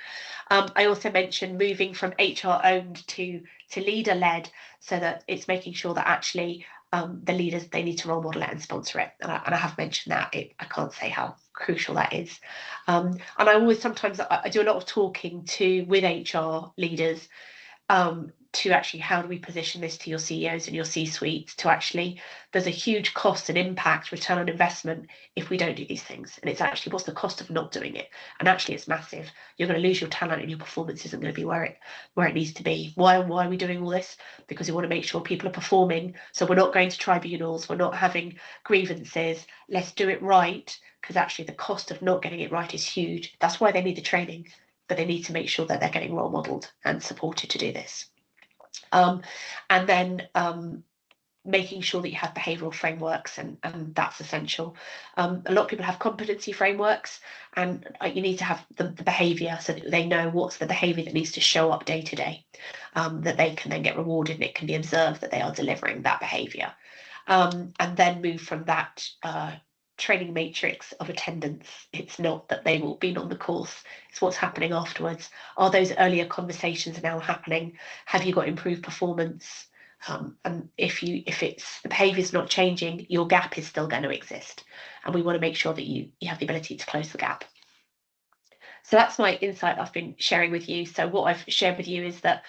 I also mentioned moving from HR owned to leader led, so that it's making sure that actually the leaders, they need to role model it and sponsor it. And I have mentioned that. I can't say how crucial that is. And I always, sometimes I do a lot of talking with HR leaders, to actually how do we position this to your CEOs and your C-suites to actually, there's a huge cost and impact, return on investment if we don't do these things. And it's actually, what's the cost of not doing it? And actually it's massive. You're going to lose your talent and your performance isn't going to be where it needs to be. Why are we doing all this? Because we want to make sure people are performing. So we're not going to tribunals, we're not having grievances. Let's do it right, because actually the cost of not getting it right is huge. That's why they need the training, but they need to make sure that they're getting role modelled and supported to do this. And then making sure that you have behavioural frameworks, and that's essential. A lot of people have competency frameworks, and you need to have the behaviour so that they know what's the behaviour that needs to show up day to day, that they can then get rewarded and it can be observed that they are delivering that behaviour. And then move from that training matrix of attendance. It's not that they've all been on the course, it's what's happening afterwards. Are those earlier conversations now happening? Have you got improved performance? And if it's the behaviour is not changing, your gap is still going to exist, and we want to make sure that you have the ability to close the gap. So that's my insight I've been sharing with you. So what I've shared with you is that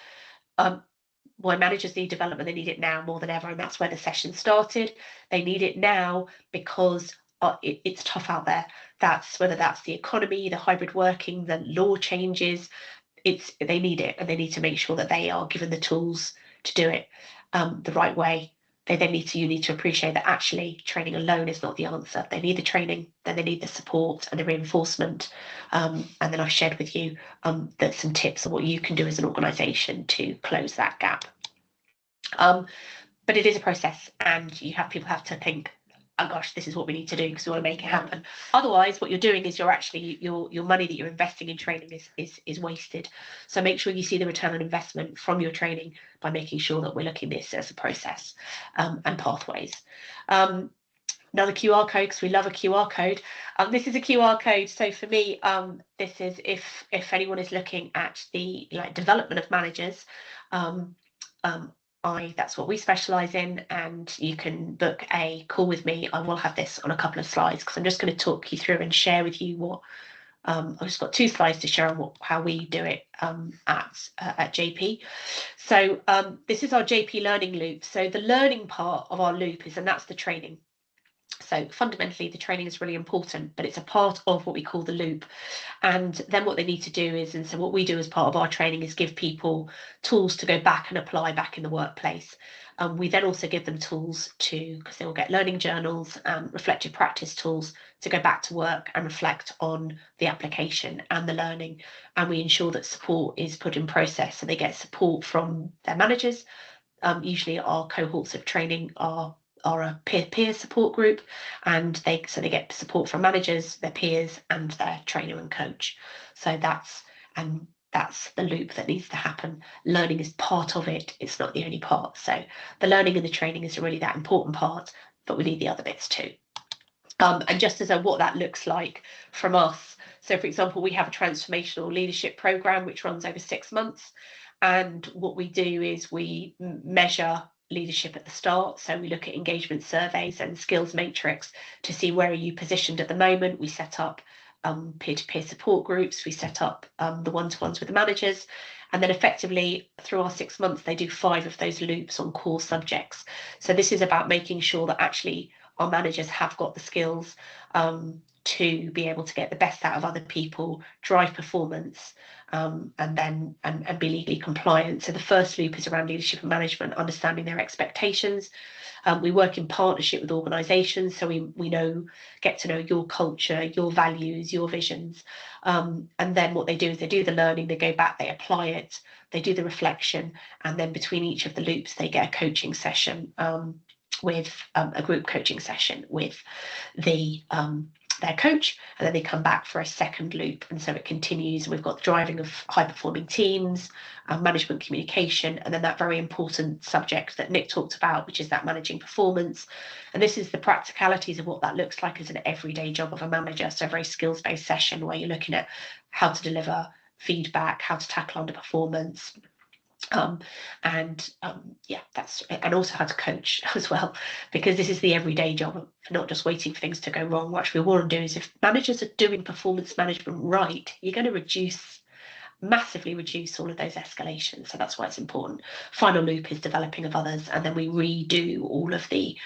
why managers need development, they need it now more than ever, and that's where the session started. They need it now because it's tough out there. That's whether that's the economy, the hybrid working, the law changes. They need it, and they need to make sure that they are given the tools to do it the right way. You need to appreciate that actually training alone is not the answer. They need the training, then they need the support and the reinforcement. And then I've shared with you that some tips on what you can do as an organisation to close that gap. But it is a process, and people have to think, oh gosh, this is what we need to do because we want to make it happen. Otherwise, what you're doing is you're actually your money that you're investing in training is wasted. So make sure you see the return on investment from your training by making sure that we're looking at this as a process and pathways. Another QR code, because we love a QR code. This is a QR code. So for me, this is if anyone is looking at the development of managers. That's what we specialise in, and you can book a call with me. I will have this on a couple of slides because I'm just going to talk you through and share with you what I've just got 2 slides to share on how we do it at JP. So this is our JP learning loop. So the learning part of our loop and that's the training. So fundamentally, the training is really important, but it's a part of what we call the loop. And then what they need to do is, and so what we do as part of our training is give people tools to go back and apply back in the workplace. We then also give them tools because they will get learning journals and reflective practice tools to go back to work and reflect on the application and the learning. And we ensure that support is put in process. So they get support from their managers. Usually our cohorts of training are a peer support group, and they get support from managers, their peers, and their trainer and coach. So that's the loop that needs to happen. Learning is part of it, it's not the only part. So the learning and the training is really that important part, but we need the other bits too. And just as what that looks like from us. So for example, we have a transformational leadership program which runs over 6 months, and what we do is we measure leadership at the start. So we look at engagement surveys and skills matrix to see where are you positioned at the moment. We set up peer-to-peer support groups. We set up the one-to-ones with the managers. And then effectively through our 6 months, they do 5 of those loops on core subjects. So this is about making sure that actually our managers have got the skills to be able to get the best out of other people, drive performance, and be legally compliant. So the first loop is around leadership and management, understanding their expectations. We work in partnership with organisations, so we get to know your culture, your values, your visions. And then what they do is they do the learning, they go back, they apply it, they do the reflection, and then between each of the loops, they get a coaching session with a group coaching session with their coach, and then they come back for a second loop, and so it continues. We've got the driving of high performing teams, management communication, and then that very important subject that Nic talked about, which is that managing performance. And this is the practicalities of what that looks like as an everyday job of a manager. So a very skills-based session where you're looking at how to deliver feedback, how to tackle underperformance, and also how to coach as well, because this is the everyday job of not just waiting for things to go wrong. What we want to do is, if managers are doing performance management right, you're going to reduce massively reduce all of those escalations. So that's why it's important. Final loop is developing of others, and then we redo all of the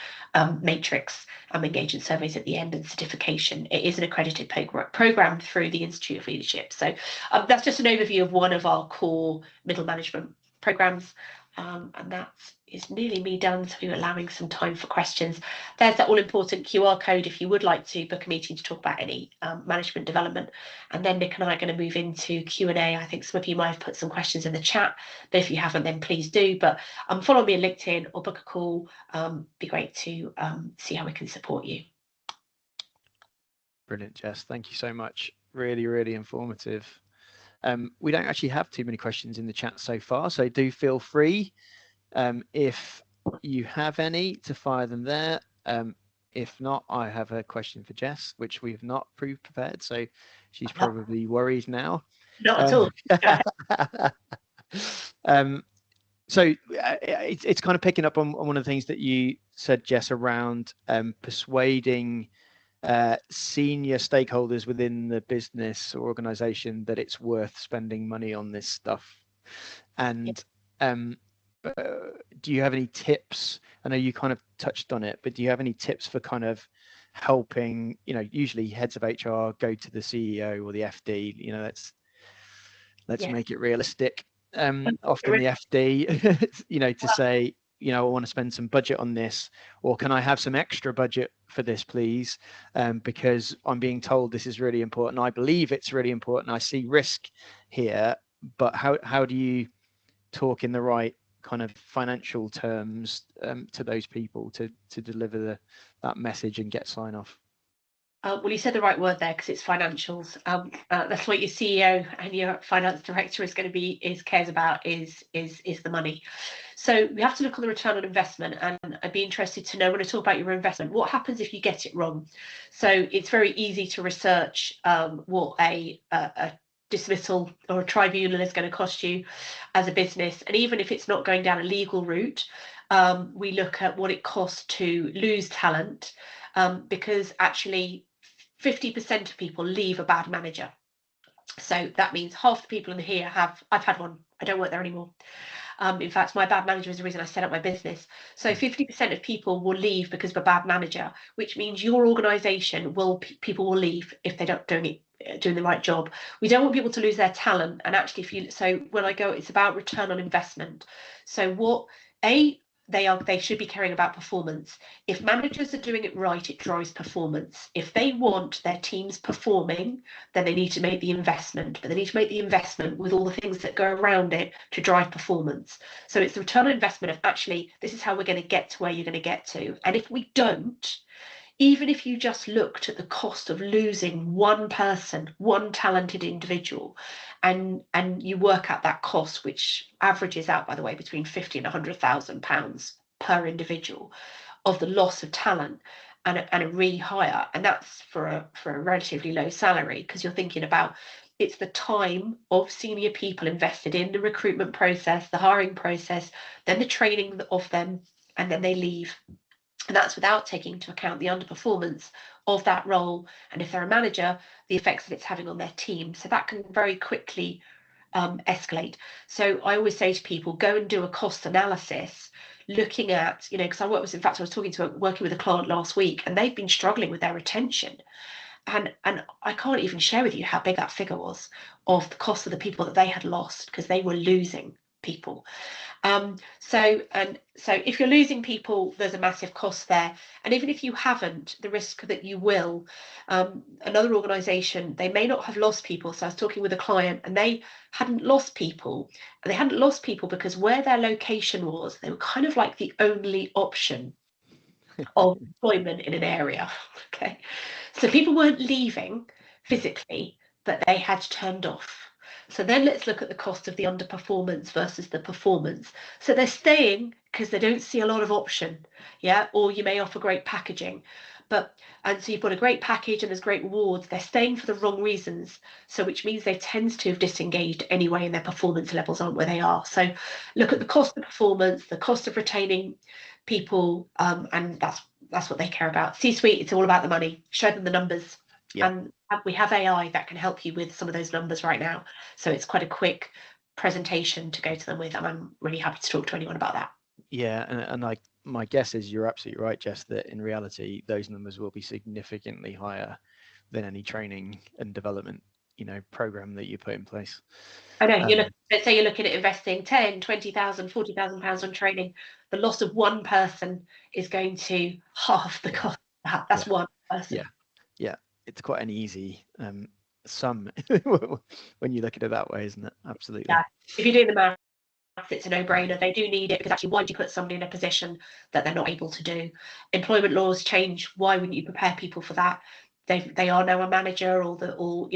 matrix engagement surveys at the end and certification. It is an accredited program through the Institute of Leadership. So that's just an overview of one of our core middle management programs. And that is nearly me done, so we're allowing some time for questions. There's that all-important QR code if you would like to book a meeting to talk about any management development. And then Nic and I are going to move into Q&A. I think some of you might have put some questions in the chat, but if you haven't, then please do. But follow me on LinkedIn or book a call. Be great to see how we can support you. Brilliant, Jess. Thank you so much. Really, really informative. We don't actually have too many questions in the chat so far, so do feel free, if you have any, to fire them there. If not, I have a question for Jess, which we have not proved prepared, so she's probably worried now. Not at all. So it's kind of picking up on one of the things that you said, Jess, around persuading senior stakeholders within the business or organization that it's worth spending money on this stuff. And do you have any tips? I know you kind of touched on it, but do you have any tips for kind of helping, usually heads of HR go to the CEO or the FD, let's make it realistic. Often the FD, to say, I want to spend some budget on this, or can I have some extra budget for this, please? Because I'm being told this is really important. I believe it's really important. I see risk here, but how do you talk in the right kind of financial terms to those people to deliver that message and get sign off? Well, you said the right word there, because it's financials. That's what your CEO and your finance director cares about is the money. So we have to look on the return on investment, and I'd be interested to know, when I talk about your investment, what happens if you get it wrong? So it's very easy to research what a dismissal or a tribunal is going to cost you as a business, and even if it's not going down a legal route, we look at what it costs to lose talent, because actually 50% of people leave a bad manager. So that means half the people in here I've had one, I don't work there anymore. In fact, my bad manager is the reason I set up my business. So 50% of people will leave because of a bad manager, which means your organization people will leave if they don't doing the right job. We don't want people to lose their talent. And actually, when I go, it's about return on investment. So they should be caring about performance. If managers are doing it right, it drives performance. If they want their teams performing, then they need to make the investment, but they need to make the investment with all the things that go around it to drive performance. So it's the return on investment of, actually, this is how we're going to get to where you're going to get to. And if we don't, even if you just looked at the cost of losing one person, one talented individual, and you work out that cost, which averages out, by the way, between £50,000 and £100,000 per individual, of the loss of talent and a rehire, and that's for a relatively low salary, because you're thinking about, it's the time of senior people invested in the recruitment process, the hiring process, then the training of them, and then they leave. And that's without taking into account the underperformance of that role, and if they're a manager, the effects that it's having on their team. So that can very quickly escalate. So I always say to people, go and do a cost analysis, looking at, because I was working with a client last week, and they've been struggling with their retention. And I can't even share with you how big that figure was of the cost of the people that they had lost, because they were losing people. So if you're losing people, there's a massive cost there. And even if you haven't, the risk that you will, another organization, they may not have lost people. So I was talking with a client, and they hadn't lost people. And they hadn't lost people because where their location was, they were kind of like the only option of employment in an area. Okay. So people weren't leaving physically, but they had turned off. So then let's look at the cost of the underperformance versus the performance. So they're staying because they don't see a lot of option, or you may offer great packaging, and so you've got a great package and there's great rewards. They're staying for the wrong reasons, so which means they tend to have disengaged anyway, and their performance levels aren't where they are. So look at the cost of performance, the cost of retaining people, and that's what they care about. C-suite, it's all about the money. Show them the numbers. And we have AI that can help you with some of those numbers right now. So it's quite a quick presentation to go to them with, and I'm really happy to talk to anyone about that. Yeah, and my guess is you're absolutely right, Jess, that in reality those numbers will be significantly higher than any training and development, program that you put in place. I know, let's say you're looking at investing 10, 20,000, 40,000 pounds on training. The loss of one person is going to halve the cost of that. That's one person. Yeah, it's quite an easy sum when you look at it that way, isn't it? Absolutely. Yeah, if you're doing the math, it's a no-brainer. They do need it, because actually, why do you put somebody in a position that they're not able to do? Employment laws change. Why wouldn't you prepare people for that? They are now a manager, or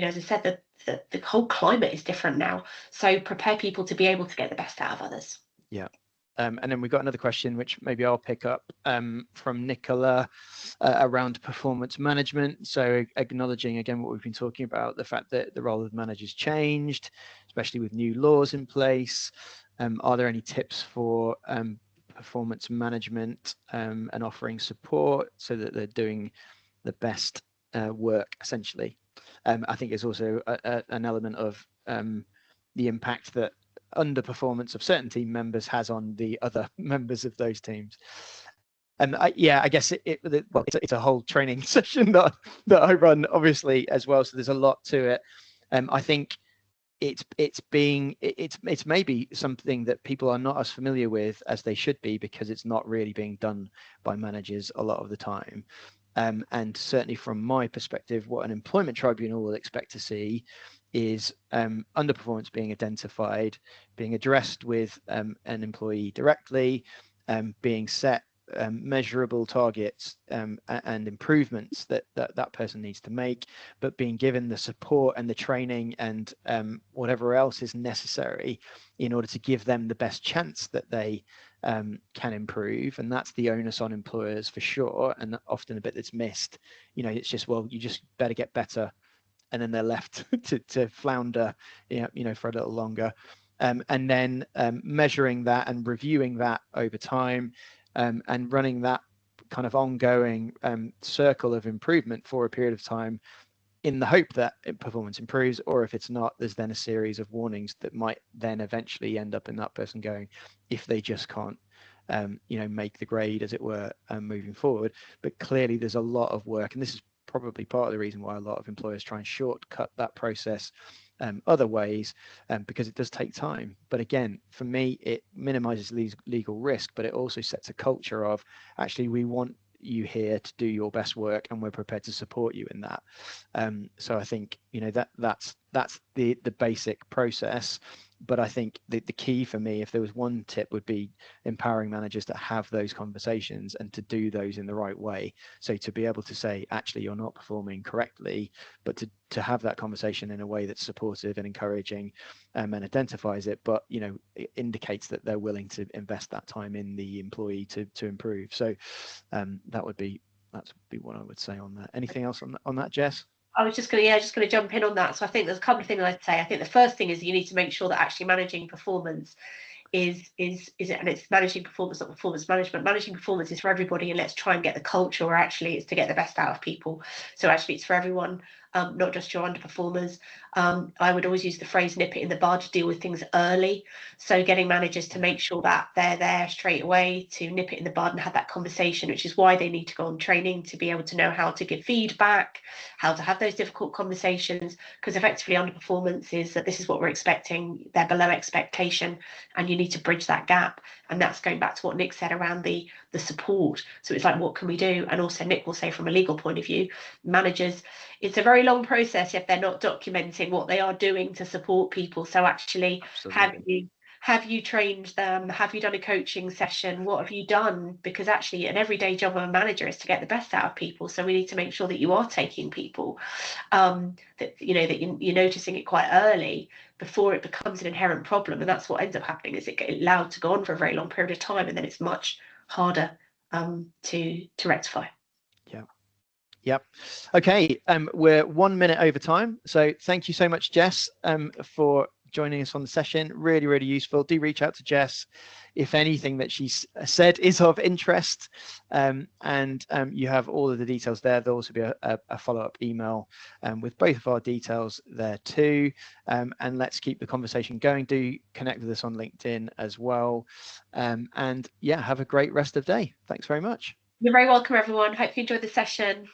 as I said, the whole climate is different now. So prepare people to be able to get the best out of others. Yeah. And then we've got another question, which maybe I'll pick up from Nicola around performance management. So acknowledging again what we've been talking about, the fact that the role of managers changed, especially with new laws in place. Are there any tips for performance management and offering support so that they're doing the best work, essentially? I think it's also an element of the impact that underperformance of certain team members has on the other members of those teams. And I guess it's a whole training session that I run, obviously, as well. So there's a lot to it. I think it's maybe something that people are not as familiar with as they should be, because it's not really being done by managers a lot of the time. And certainly from my perspective, what an employment tribunal will expect to see is underperformance being identified, being addressed with an employee directly, being set measurable targets and improvements that person needs to make, but being given the support and the training and whatever else is necessary in order to give them the best chance that they can improve. And that's the onus on employers for sure, and often a bit that's missed. It's just, well, you just better get better, and then they're left to flounder for a little longer. And then measuring that and reviewing that over time, and running that kind of ongoing circle of improvement for a period of time, in the hope that performance improves, or if it's not, there's then a series of warnings that might then eventually end up in that person going, if they just can't make the grade, as it were, moving forward. But clearly there's a lot of work, and this is probably part of the reason why a lot of employers try and shortcut that process other ways, because it does take time. But again, for me, it minimizes legal risk, but it also sets a culture of, actually, we want you here to do your best work, and we're prepared to support you in that. So I think that's the basic process. But I think the key for me, if there was one tip, would be empowering managers to have those conversations and to do those in the right way. So to be able to say, actually, you're not performing correctly, but to have that conversation in a way that's supportive and encouraging, and identifies it, but it indicates that they're willing to invest that time in the employee to improve. So that would be what I would say on that. Anything else on that, Jess? I was just going to jump in on that. So I think there's a couple of things I'd say. I think the first thing is you need to make sure that actually managing performance is it, and it's managing performance, not performance management. Managing performance is for everybody, and let's try and get the culture where actually it's to get the best out of people. So actually it's for everyone, not just your underperformers. I would always use the phrase nip it in the bud, to deal with things early. So getting managers to make sure that they're there straight away to nip it in the bud and have that conversation, which is why they need to go on training to be able to know how to give feedback, how to have those difficult conversations, because effectively underperformance is that this is what we're expecting, they're below expectation, and you need to bridge that gap. And that's going back to what Nic said around the support. So it's like, what can we do? And also Nic will say, from a legal point of view, managers, it's a very long process if they're not documenting what they are doing to support people. So actually, have you trained them? Have you done a coaching session? What have you done? Because actually an everyday job of a manager is to get the best out of people. So we need to make sure that you are taking people, that you're noticing it quite early before it becomes an inherent problem. And that's what ends up happening, is it get allowed to go on for a very long period of time, and then it's much harder to rectify. Yep. Okay. We're 1 minute over time. So thank you so much, Jess, for joining us on the session. Really, really useful. Do reach out to Jess if anything that she's said is of interest, and you have all of the details there. There'll also be a follow-up email with both of our details there too. And let's keep the conversation going. Do connect with us on LinkedIn as well. And yeah, have a great rest of the day. Thanks very much. You're very welcome, everyone. Hope you enjoyed the session.